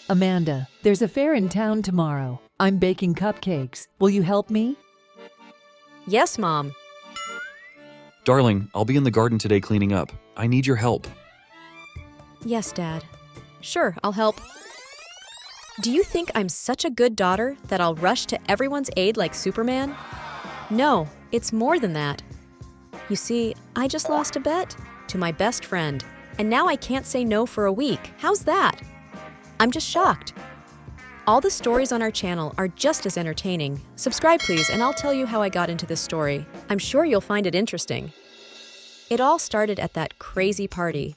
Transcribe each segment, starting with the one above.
Amanda, there's a fair in town tomorrow. I'm baking cupcakes. Will you help me? Yes, Mom. Darling, I'll be in the garden today cleaning up. I need your help. Yes, Dad. Sure, I'll help. Do you think I'm such a good daughter that I'll rush to everyone's aid like Superman? No, it's more than that. You see, I just lost a bet to my best friend, and now I can't say no for a week. How's that? I'm just shocked. All the stories on our channel are just as entertaining. Subscribe, please, and I'll tell you how I got into this story. I'm sure you'll find it interesting. It all started at that crazy party.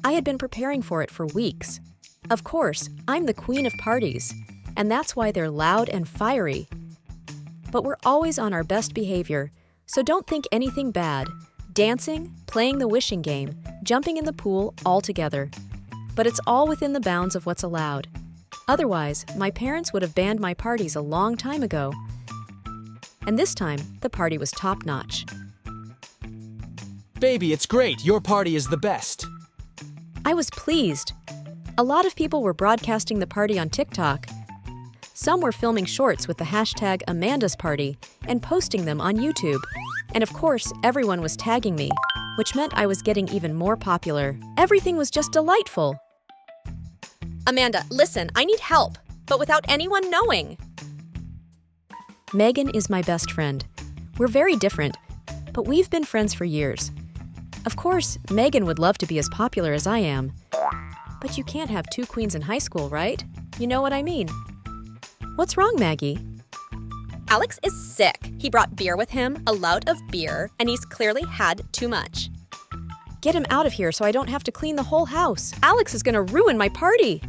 I had been preparing for it for weeks. Of course, I'm the queen of parties, and that's why they're loud and fiery. But we're always on our best behavior, so don't think anything bad. Dancing, playing the wishing game, jumping in the pool, all together. But it's all within the bounds of what's allowed. Otherwise, my parents would have banned my parties a long time ago. And this time, the party was top-notch. Baby, it's great. Your party is the best. I was pleased. A lot of people were broadcasting the party on TikTok. Some were filming shorts with the hashtag Amanda's Party and posting them on YouTube. And of course, everyone was tagging me, which meant I was getting even more popular. Everything was just delightful. Amanda, listen, I need help, but without anyone knowing. Megan is my best friend. We're very different, but we've been friends for years. Of course, Megan would love to be as popular as I am. But you can't have two queens in high school, right? You know what I mean. What's wrong, Maggie? Alex is sick. He brought beer with him, a lout of beer, and he's clearly had too much. Get him out of here so I don't have to clean the whole house. Alex is gonna ruin my party.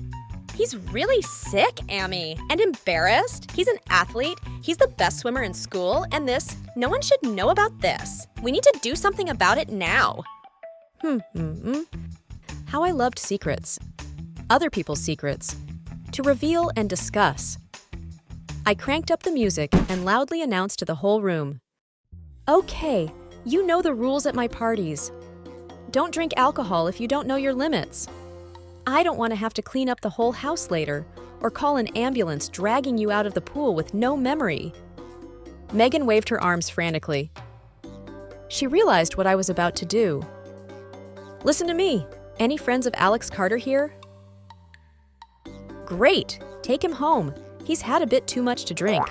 He's really sick, Amy, and embarrassed. He's an athlete, he's the best swimmer in school, and no one should know about this. We need to do something about it now. How I loved secrets. Other people's secrets. To reveal and discuss. I cranked up the music and loudly announced to the whole room. Okay, you know the rules at my parties. Don't drink alcohol if you don't know your limits. I don't want to have to clean up the whole house later or call an ambulance dragging you out of the pool with no memory. Megan waved her arms frantically. She realized what I was about to do. Listen to me. Any friends of Alex Carter here? Great. Take him home. He's had a bit too much to drink.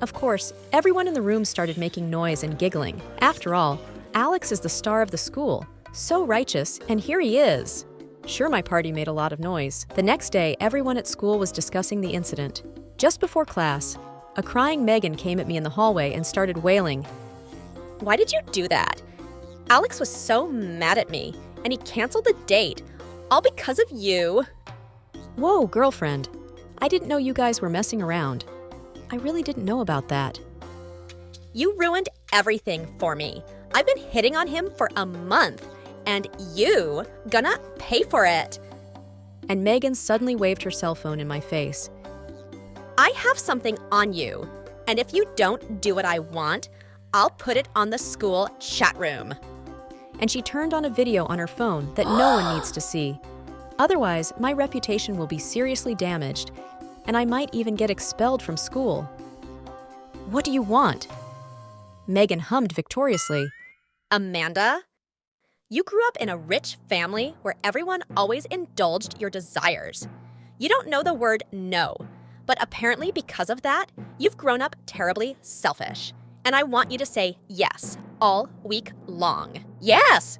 Of course, everyone in the room started making noise and giggling. After all, Alex is the star of the school. So righteous, and here he is. Sure, my party made a lot of noise. The next day, everyone at school was discussing the incident. Just before class, a crying Megan came at me in the hallway and started wailing. Why did you do that? Alex was so mad at me, and he canceled the date, all because of you. Whoa, girlfriend. I didn't know you guys were messing around. I really didn't know about that. You ruined everything for me. I've been hitting on him for a month, and you gonna pay for it. And Megan suddenly waved her cell phone in my face. I have something on you, and if you don't do what I want, I'll put it on the school chat room. And she turned on a video on her phone that no one needs to see. Otherwise, my reputation will be seriously damaged, and I might even get expelled from school. What do you want? Megan hummed victoriously. Amanda, you grew up in a rich family where everyone always indulged your desires. You don't know the word no, but apparently because of that, you've grown up terribly selfish. And I want you to say yes all week long. Yes!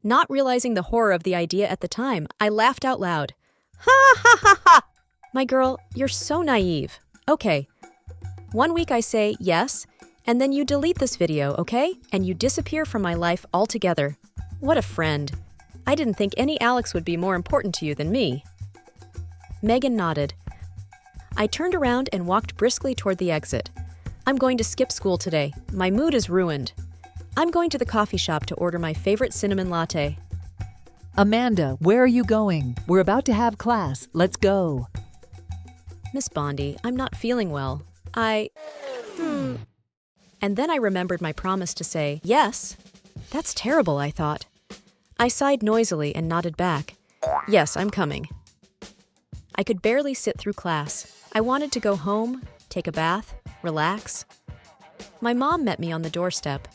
Not realizing the horror of the idea at the time, I laughed out loud. Ha ha ha ha! My girl, you're so naive. Okay. 1 week I say yes, and then you delete this video, okay? And you disappear from my life altogether. What a friend. I didn't think any Alex would be more important to you than me. Megan nodded. I turned around and walked briskly toward the exit. I'm going to skip school today. My mood is ruined. I'm going to the coffee shop to order my favorite cinnamon latte. Amanda, where are you going? We're about to have class. Let's go. Miss Bondi, I'm not feeling well. And then I remembered my promise to say yes. That's terrible, I thought. I sighed noisily and nodded back. Yes, I'm coming. I could barely sit through class. I wanted to go home, take a bath, relax. My mom met me on the doorstep.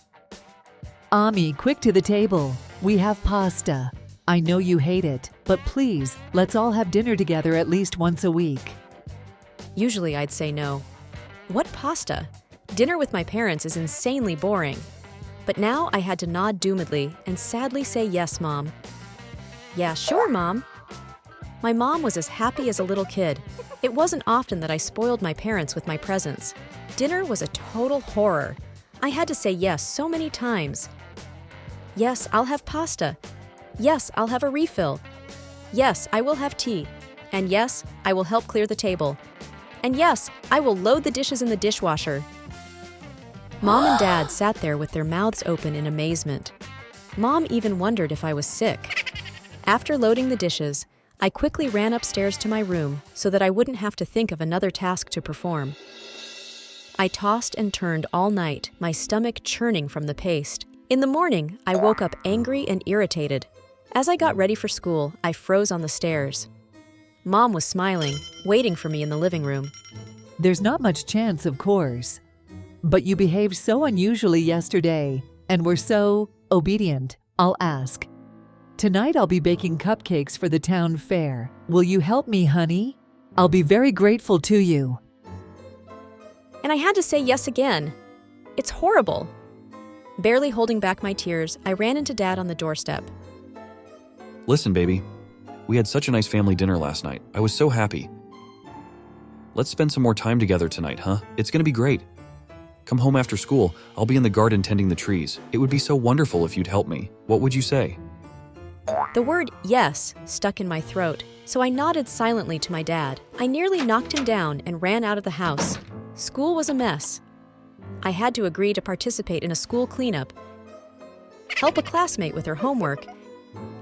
Ami, quick to the table. We have pasta. I know you hate it, but please, let's all have dinner together at least once a week. Usually I'd say no. What pasta? Dinner with my parents is insanely boring. But now I had to nod doomedly and sadly say yes, Mom. Yeah, sure, Mom. My mom was as happy as a little kid. It wasn't often that I spoiled my parents with my presence. Dinner was a total horror. I had to say yes so many times. Yes, I'll have pasta. Yes, I'll have a refill. Yes, I will have tea. And yes, I will help clear the table. And yes, I will load the dishes in the dishwasher. Mom and Dad sat there with their mouths open in amazement. Mom even wondered if I was sick. After loading the dishes, I quickly ran upstairs to my room so that I wouldn't have to think of another task to perform. I tossed and turned all night, my stomach churning from the paste. In the morning, I woke up angry and irritated. As I got ready for school, I froze on the stairs. Mom was smiling, waiting for me in the living room. There's not much chance, of course. But you behaved so unusually yesterday and were so obedient. I'll ask. Tonight I'll be baking cupcakes for the town fair. Will you help me, honey? I'll be very grateful to you. And I had to say yes again. It's horrible. Barely holding back my tears, I ran into Dad on the doorstep. Listen, baby. We had such a nice family dinner last night. I was so happy. Let's spend some more time together tonight, huh? It's gonna be great. Come home after school. I'll be in the garden tending the trees. It would be so wonderful if you'd help me. What would you say? The word yes stuck in my throat, so I nodded silently to my dad. I nearly knocked him down and ran out of the house. School was a mess. I had to agree to participate in a school cleanup, help a classmate with her homework,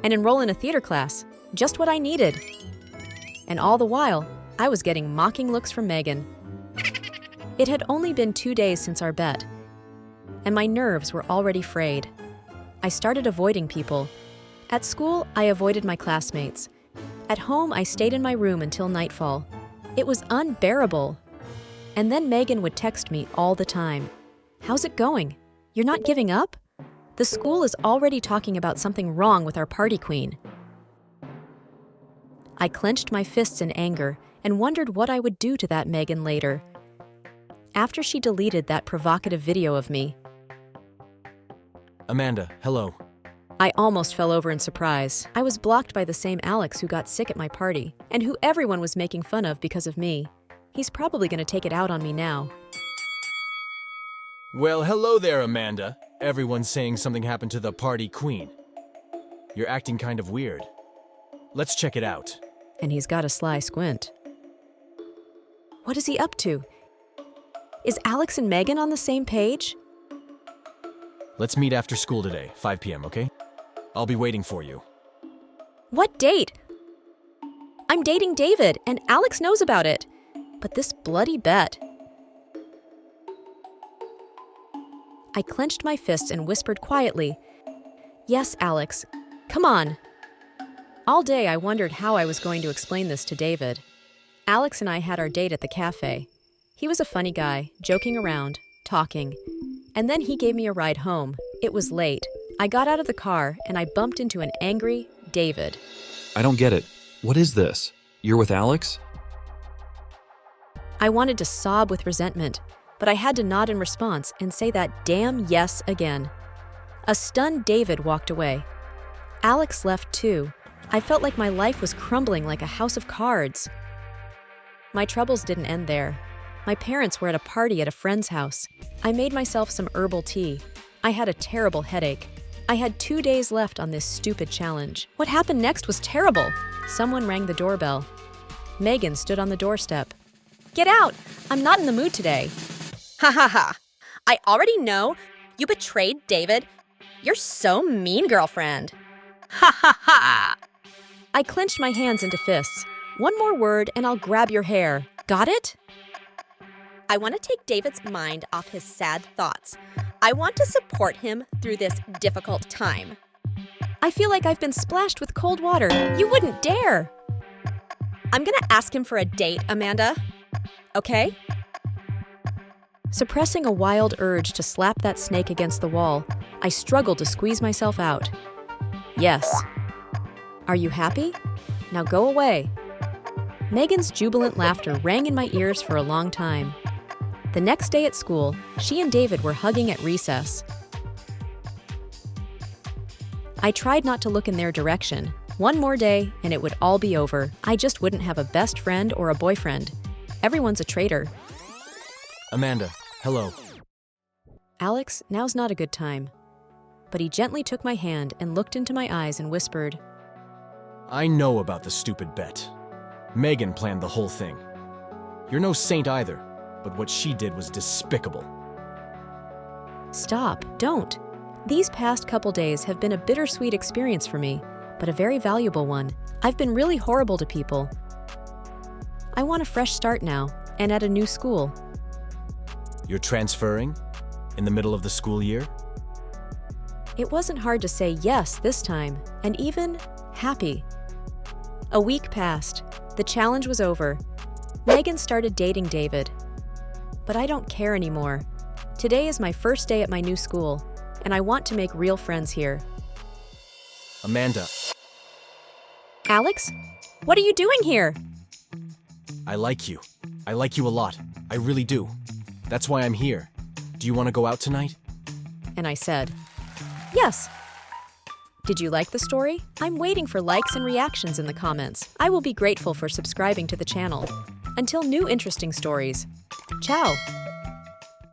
and enroll in a theater class, just what I needed. And all the while, I was getting mocking looks from Megan. It had only been 2 days since our bet, and my nerves were already frayed. I started avoiding people. At school, I avoided my classmates. At home, I stayed in my room until nightfall. It was unbearable. And then Megan would text me all the time. How's it going? You're not giving up? The school is already talking about something wrong with our party queen. I clenched my fists in anger and wondered what I would do to that Megan later. After she deleted that provocative video of me, Amanda, hello. I almost fell over in surprise. I was blocked by the same Alex who got sick at my party and who everyone was making fun of because of me. He's probably going to take it out on me now. Well, hello there, Amanda. Everyone's saying something happened to the party queen. You're acting kind of weird. Let's check it out. And he's got a sly squint. What is he up to? Is Alex and Megan on the same page? Let's meet after school today, 5 p.m., okay? I'll be waiting for you. What date? I'm dating David, and Alex knows about it. But this bloody bet. I clenched my fists and whispered quietly, "Yes, Alex, come on." All day I wondered how I was going to explain this to David. Alex and I had our date at the cafe. He was a funny guy, joking around, talking. And then he gave me a ride home. It was late. I got out of the car and I bumped into an angry David. I don't get it. What is this? You're with Alex? I wanted to sob with resentment, but I had to nod in response and say that damn yes again. A stunned David walked away. Alex left too. I felt like my life was crumbling like a house of cards. My troubles didn't end there. My parents were at a party at a friend's house. I made myself some herbal tea. I had a terrible headache. I had 2 days left on this stupid challenge. What happened next was terrible. Someone rang the doorbell. Megan stood on the doorstep. Get out! I'm not in the mood today. Ha ha ha. I already know you betrayed David. You're so mean, girlfriend. Ha ha ha. I clenched my hands into fists. One more word and I'll grab your hair. Got it? I want to take David's mind off his sad thoughts. I want to support him through this difficult time. I feel like I've been splashed with cold water. You wouldn't dare. I'm gonna ask him for a date, Amanda. Okay? Suppressing a wild urge to slap that snake against the wall, I struggled to squeeze myself out. Yes. Are you happy? Now go away. Megan's jubilant laughter rang in my ears for a long time. The next day at school, she and David were hugging at recess. I tried not to look in their direction. One more day, and it would all be over. I just wouldn't have a best friend or a boyfriend. Everyone's a traitor. Amanda, hello. Alex, now's not a good time. But he gently took my hand and looked into my eyes and whispered, I know about the stupid bet. Megan planned the whole thing. You're no saint either, but what she did was despicable. Stop, don't. These past couple days have been a bittersweet experience for me, but a very valuable one. I've been really horrible to people. I want a fresh start now, and at a new school. You're transferring? In the middle of the school year? It wasn't hard to say yes this time, and even happy. A week passed. The challenge was over. Megan started dating David. But I don't care anymore. Today is my first day at my new school, and I want to make real friends here. Amanda, Alex, what are you doing here? I like you. I like you a lot. I really do. That's why I'm here. Do you want to go out tonight? And I said, yes. Did you like the story? I'm waiting for likes and reactions in the comments. I will be grateful for subscribing to the channel. Until new interesting stories. Ciao!